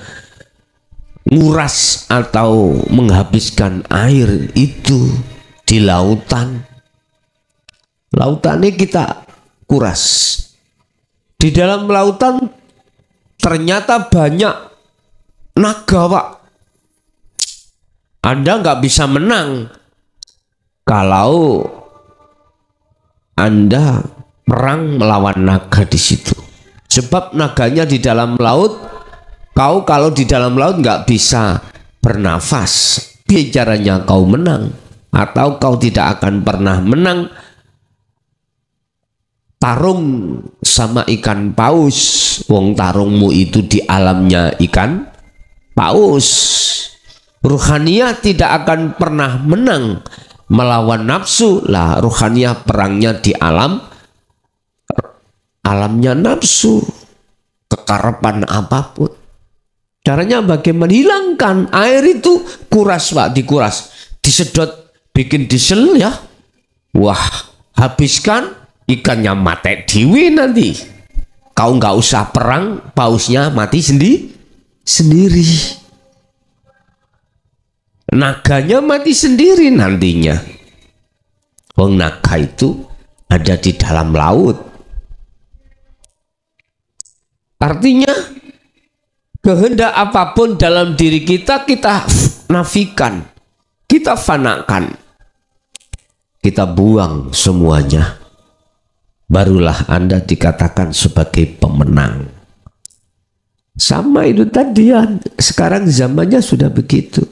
nguras atau menghabiskan air itu di lautan. Lautan ini kita kuras. Di dalam lautan ternyata banyak naga, Pak. Anda nggak bisa menang kalau Anda perang melawan naga di situ. Sebab naganya di dalam laut. Kau kalau di dalam laut nggak bisa bernafas. Bicaranya kau menang atau kau tidak akan pernah menang tarung sama ikan paus. Wong tarungmu itu di alamnya ikan paus. Ruhaniyah tidak akan pernah menang melawan nafsu. Lah ruhaniyah perangnya di alamnya nafsu, kekarapan apapun. Caranya bagaimana? Hilangkan air itu, kuras, Pak, dikuras, disedot, bikin diesel ya. Wah, habiskan, ikannya mati dewi nanti. Kau nggak usah perang, pausnya mati sendiri. Naganya mati sendiri nantinya. Wong naga itu ada di dalam laut. Artinya kehendak apapun dalam diri kita, kita nafikan, kita fanakan, kita buang semuanya. Barulah Anda dikatakan sebagai pemenang. Sama itu tadi ya, sekarang zamannya sudah begitu.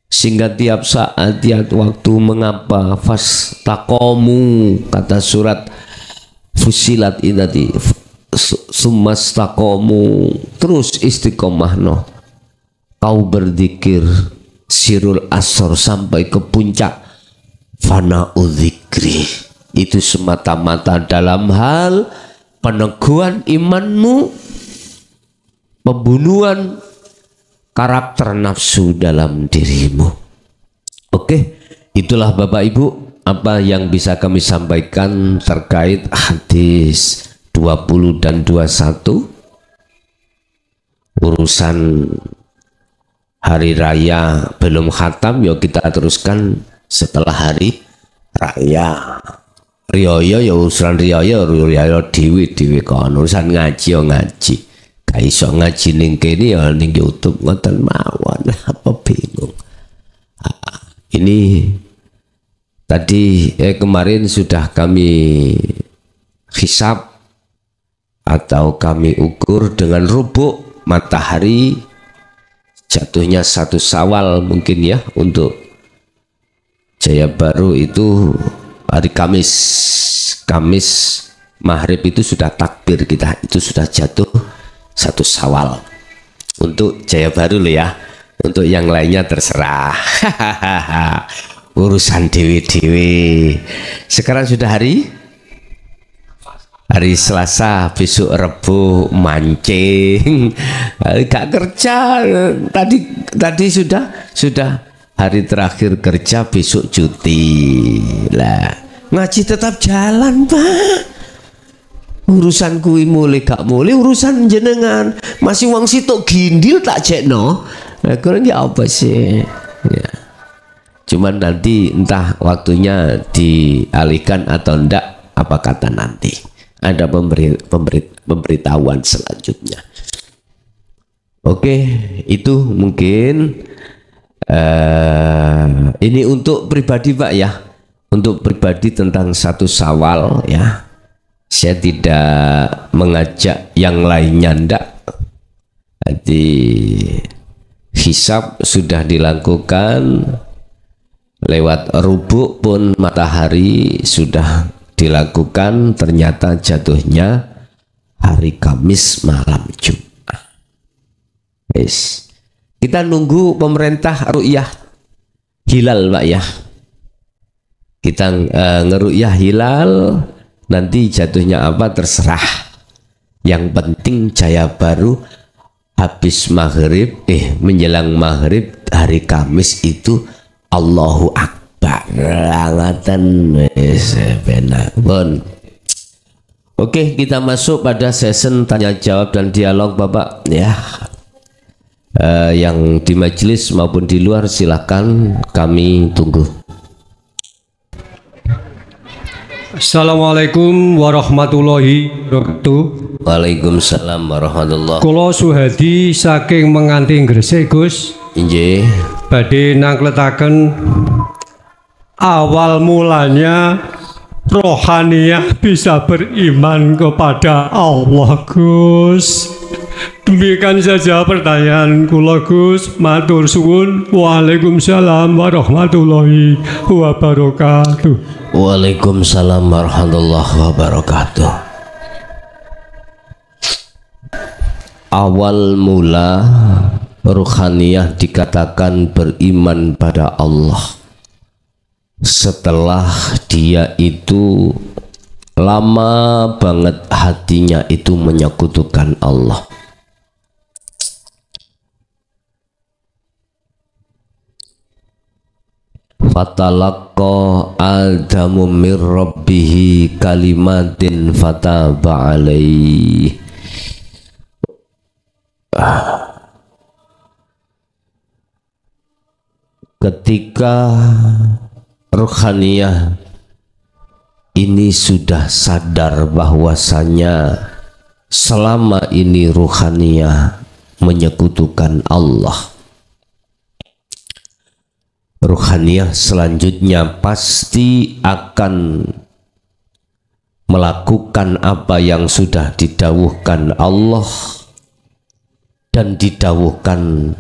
Sehingga tiap saat, tiap waktu, mengapa fastaqomu, kata surat Fusilat ini tadi, sumastaqomu, terus istiqomah no. Kau berzikir sirul asor sampai ke puncak fana'udzikri. Itu semata-mata dalam hal peneguhan imanmu, pembunuhan karakter nafsu dalam dirimu. Oke, itulah Bapak Ibu apa yang bisa kami sampaikan terkait hadis 20 dan 21. Urusan hari raya belum khatam, yuk kita teruskan setelah hari raya. Riyaya ya urusan riyaya dewi kon, urusan ngaji ya ngaji. Gak iso ngaji ning kene ya ning YouTube ngoten mawon, apa bingung. Ini tadi kemarin sudah kami hisab atau kami ukur dengan rubuk matahari jatuhnya 1 Syawal mungkin ya. Untuk Jaya Baru itu hari Kamis maghrib itu sudah takbir kita, itu sudah jatuh 1 Syawal untuk Jaya Baru loh ya. Untuk yang lainnya terserah. Urusan dewi. Sekarang sudah hari Selasa, besok Rebo mancing. Gak kerja. Tadi sudah hari terakhir kerja, besok cuti. Lah, ngaji tetap jalan, Pak. Urusan kui mulai gak mulai, urusan jenengan. Masih wong sitok gindil tak cekno. Nah, kurang apa sih? Ya. Cuman nanti entah waktunya dialihkan atau enggak, apa kata nanti. Ada pemberitahuan selanjutnya. Oke, itu mungkin ini untuk pribadi Pak ya. Untuk pribadi tentang 1 Syawal ya. Saya tidak mengajak yang lainnya ndak. Jadi hisab sudah dilakukan, lewat rubuk pun matahari sudah dilakukan, ternyata jatuhnya hari Kamis malam Jumat. Yes. Kita nunggu pemerintah ru'yah hilal Pak ya. Kita ngeru'yah hilal, nanti jatuhnya apa terserah. Yang penting Jaya Baru habis maghrib, menjelang maghrib hari Kamis itu Allahu Akbar. Oke, kita masuk pada session tanya jawab dan dialog Bapak ya. Yang di majelis maupun di luar silakan, kami tunggu. Assalamualaikum warahmatullahi wabarakatuh. Waalaikumsalam warahmatullahi. Kula Suhadi saking Menganti Gresik Gus. Injih. Badhe nangkletaken awal mulanya rohaniah bisa beriman kepada Allah Gus. Demikian saja pertanyaan kula Gus. Matur suwun. Waalaikumsalam warahmatullahi wabarakatuh. Waalaikumsalam warahmatullahi wabarakatuh. Awal mula ruhaniyah dikatakan beriman pada Allah setelah dia itu lama banget hatinya itu menyekutukan Allah. Fatalaqqa Adamu min rabbihi kalimatin fataba alaihi. Ketika ruhaniyah ini sudah sadar bahwasanya selama ini ruhaniyah menyekutukan Allah, ruhaniyah selanjutnya pasti akan melakukan apa yang sudah didawuhkan Allah dan didawuhkan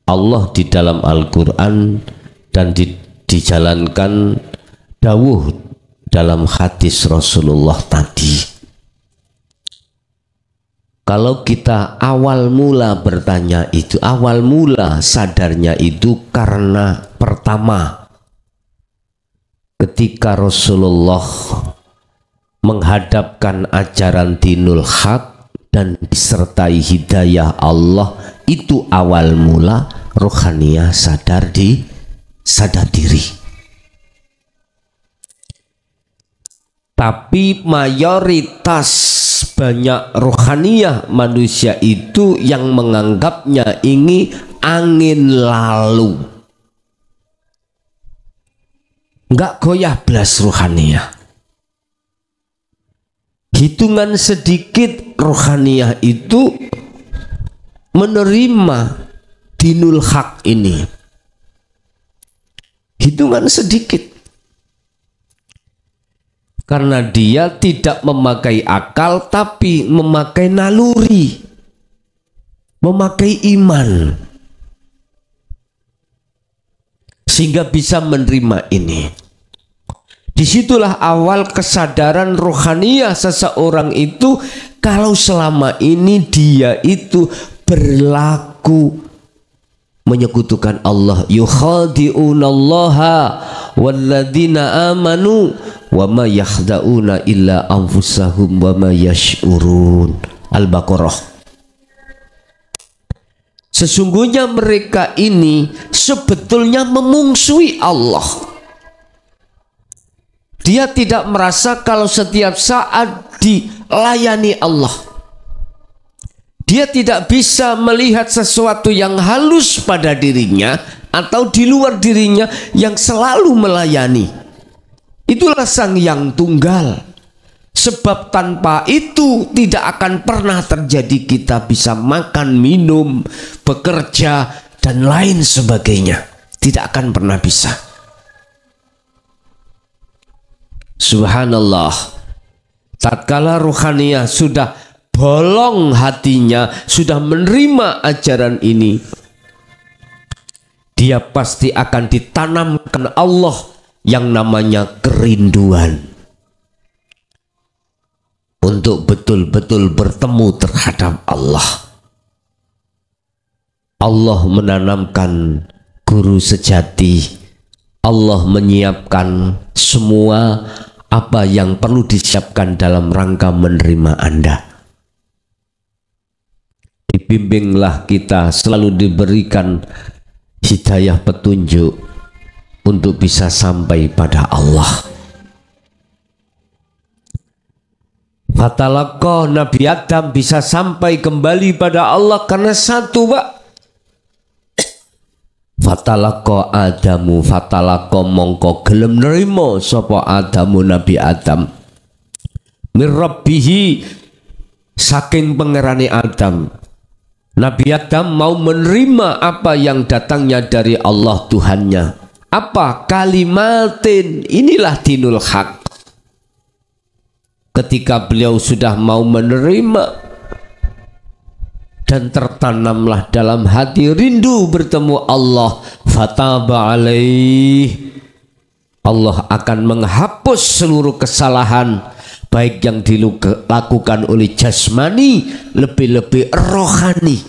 Allah di dalam Al-Quran dan dijalankan dawuh dalam hadis Rasulullah tadi. Kalau kita awal mula bertanya itu, awal mula sadarnya itu karena pertama ketika Rasulullah menghadapkan ajaran dinul haq dan disertai hidayah Allah, itu awal mula rohaniyah sadar diri. Tapi mayoritas banyak rohaniyah manusia itu yang menganggapnya ini angin lalu, nggak goyah belas rohaniyah. Hitungan sedikit rohaniyah itu menerima dinul haq ini, hitungan sedikit, karena dia tidak memakai akal tapi memakai naluri, memakai iman, sehingga bisa menerima ini. Disitulah awal kesadaran rohaniyah seseorang itu, kalau selama ini dia itu berlaku menyekutukan Allah. Yukhadi'unallaha walladzina amanu wa ma yakhda'una illa anfusahum wa ma yash'urun. Al-Baqarah. Sesungguhnya mereka ini sebetulnya memungsuhi Allah. Dia tidak merasa kalau setiap saat dilayani Allah. Dia tidak bisa melihat sesuatu yang halus pada dirinya atau di luar dirinya yang selalu melayani. Itulah Sang Yang Tunggal. Sebab tanpa itu tidak akan pernah terjadi kita bisa makan, minum, bekerja, dan lain sebagainya. Tidak akan pernah bisa. Subhanallah, tatkala ruhaniyah sudah bolong hatinya, sudah menerima ajaran ini, dia pasti akan ditanamkan Allah yang namanya kerinduan untuk betul-betul bertemu terhadap Allah. Allah menanamkan guru sejati. Allah menyiapkan semua apa yang perlu disiapkan dalam rangka menerima Anda. Dibimbinglah kita, selalu diberikan hidayah petunjuk untuk bisa sampai pada Allah. Fatalaqqa, Nabi Adam bisa sampai kembali pada Allah karena satu, Pak. Fatalaqqa Adamu, fatalaqqa mongko gelem nerimo sapa Adamu Nabi Adam mir rabbihi, saking pangerane Adam. Nabi Adam mau menerima apa yang datangnya dari Allah Tuhannya. Apa? Kalimatin. Inilah dinul haq. Ketika beliau sudah mau menerima dan tertanamlah dalam hati rindu bertemu Allah, fataba alaih, Allah akan menghapus seluruh kesalahan baik yang dilakukan oleh jasmani, lebih-lebih rohani.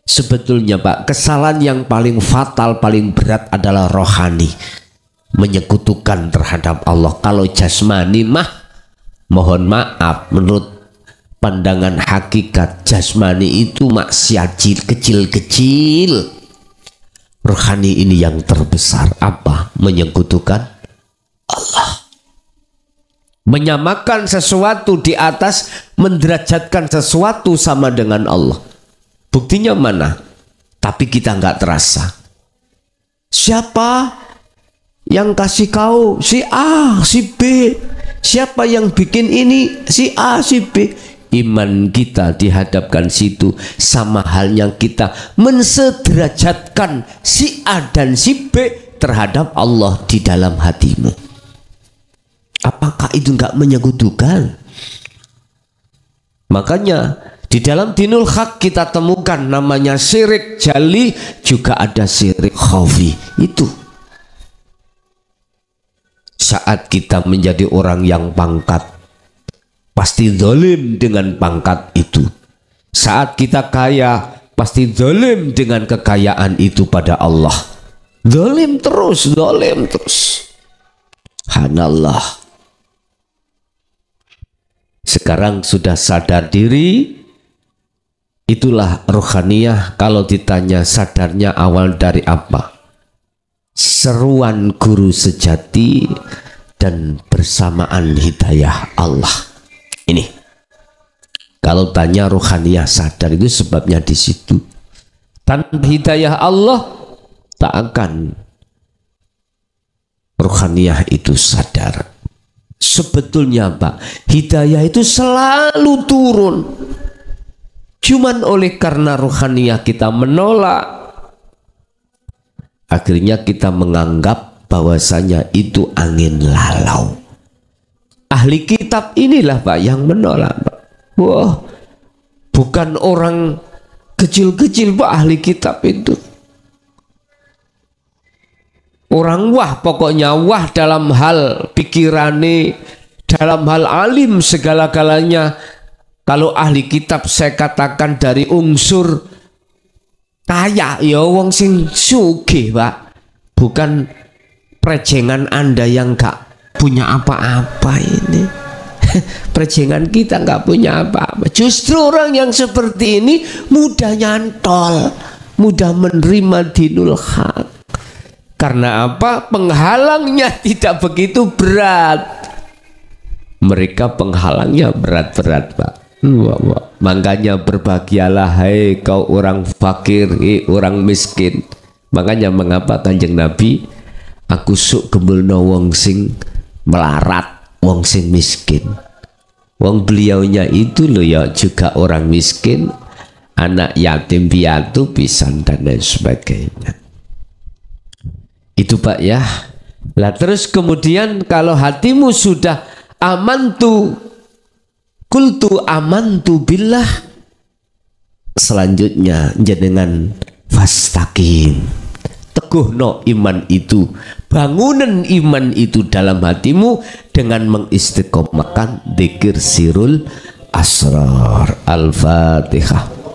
Sebetulnya Pak, kesalahan yang paling fatal, paling berat adalah rohani, menyekutukan terhadap Allah. Kalau jasmani mah mohon maaf, menurut pandangan hakikat jasmani itu maksiat kecil-kecil. Rohani ini yang terbesar. Apa? Menyekutukan Allah, menyamakan sesuatu di atas, menderajatkan sesuatu sama dengan Allah. Buktinya mana? Tapi kita nggak terasa. Siapa yang kasih kau? Si A, si B. Siapa yang bikin ini? Si A, si B. Iman kita dihadapkan situ, sama halnya kita mensederajatkan si A dan si B terhadap Allah di dalam hatimu. Apakah itu enggak menyekutukan? Makanya di dalam dinul haq kita temukan namanya syirik jali, juga ada syirik khafi. Itu saat kita menjadi orang yang pangkat, pasti zalim dengan pangkat itu. Saat kita kaya, pasti zalim dengan kekayaan itu pada Allah. Zalim terus, zalim terus. Subhanallah. Sekarang sudah sadar diri, itulah rohaniyah. Kalau ditanya sadarnya awal dari apa? Seruan guru sejati dan bersamaan hidayah Allah. Ini kalau tanya rohaniyah sadar, itu sebabnya di situ. Tanpa hidayah Allah tak akan rohaniyah itu sadar. Sebetulnya Pak, hidayah itu selalu turun. Cuman oleh karena rohaniyah kita menolak, akhirnya kita menganggap bahwasanya itu angin lalau. Ahli kitab inilah Pak yang menolak Pak. Wah, bukan orang kecil-kecil Pak ahli kitab itu. Orang wah, pokoknya wah dalam hal pikirane, dalam hal alim segala-galanya. Kalau ahli kitab saya katakan dari unsur kaya, ya wong sing sugih Pak. Bukan prejengan Anda yang gak punya apa-apa ini. Prejengan kita gak punya apa-apa. Justru orang yang seperti ini mudah nyantol, mudah menerima dinul haq. Karena apa? Penghalangnya tidak begitu berat. Mereka penghalangnya berat-berat Pak. Makanya berbahagialah hai kau orang fakir, orang miskin. Makanya mengapa Kanjeng Nabi, aku suk gembelno wong sing melarat, wong sing miskin. Wong beliaunya itu loh ya juga orang miskin, anak yatim piatu pisan dan lain sebagainya. Itu Pak ya. Lah terus kemudian kalau hatimu sudah amantu, kultu amantu billah, selanjutnya jenengan fastaqim, teguhno iman itu, bangunan iman itu dalam hatimu dengan mengistiqomahkan dzikir sirul asrar. Al-Fatihah.